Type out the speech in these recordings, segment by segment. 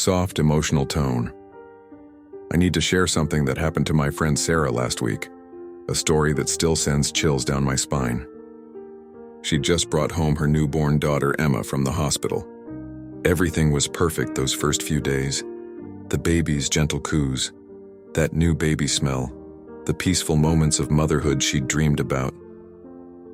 soft, emotional tone. I need to share something that happened to my friend Sarah last week, a story that still sends chills down my spine. She just brought home her newborn daughter Emma from the hospital. Everything was perfect those first few days. The baby's gentle coos, that new baby smell, the peaceful moments of motherhood she'd dreamed about.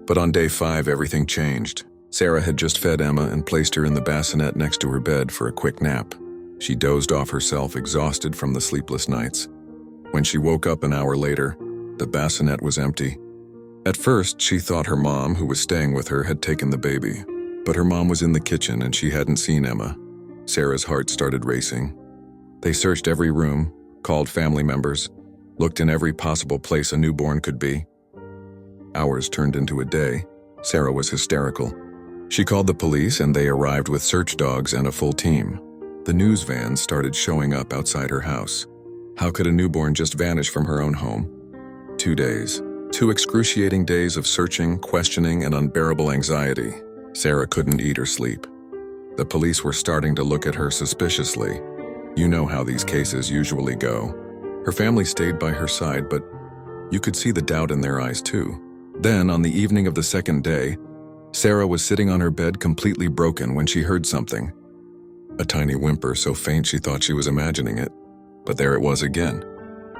But on day 5, everything changed. Sarah had just fed Emma and placed her in the bassinet next to her bed for a quick nap. She dozed off herself, exhausted from the sleepless nights. When she woke up an hour later, the bassinet was empty. At first, she thought her mom, who was staying with her, had taken the baby. But her mom was in the kitchen and she hadn't seen Emma. Sarah's heart started racing. They searched every room, called family members, looked in every possible place a newborn could be. Hours turned into a day. Sarah was hysterical. She called the police and they arrived with search dogs and a full team. The news vans started showing up outside her house. How could a newborn just vanish from her own home? 2 days. 2 excruciating days of searching, questioning, and unbearable anxiety. Sarah couldn't eat or sleep. The police were starting to look at her suspiciously. You know how these cases usually go. Her family stayed by her side, but you could see the doubt in their eyes too. Then, on the evening of the second day, Sarah was sitting on her bed completely broken when she heard something. A tiny whimper so faint she thought she was imagining it. But there it was again.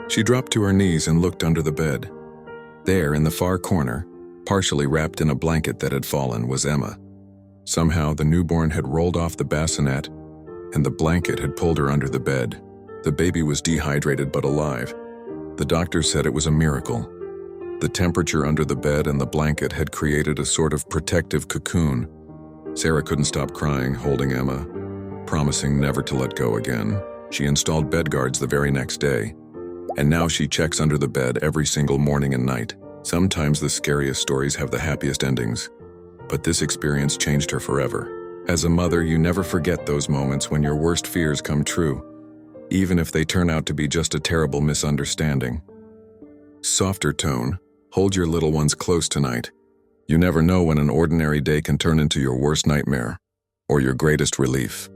She dropped to her knees and looked under the bed. There, in the far corner, partially wrapped in a blanket that had fallen, was Emma. Somehow, the newborn had rolled off the bassinet, and the blanket had pulled her under the bed. The baby was dehydrated but alive. The doctor said it was a miracle. The temperature under the bed and the blanket had created a sort of protective cocoon. Sarah couldn't stop crying, holding Emma, promising never to let go again. She installed bed guards the very next day, and now she checks under the bed every single morning and night. Sometimes the scariest stories have the happiest endings, but this experience changed her forever. As a mother, you never forget those moments when your worst fears come true, even if they turn out to be just a terrible misunderstanding. Softer tone. Hold your little ones close tonight. You never know when an ordinary day can turn into your worst nightmare or your greatest relief.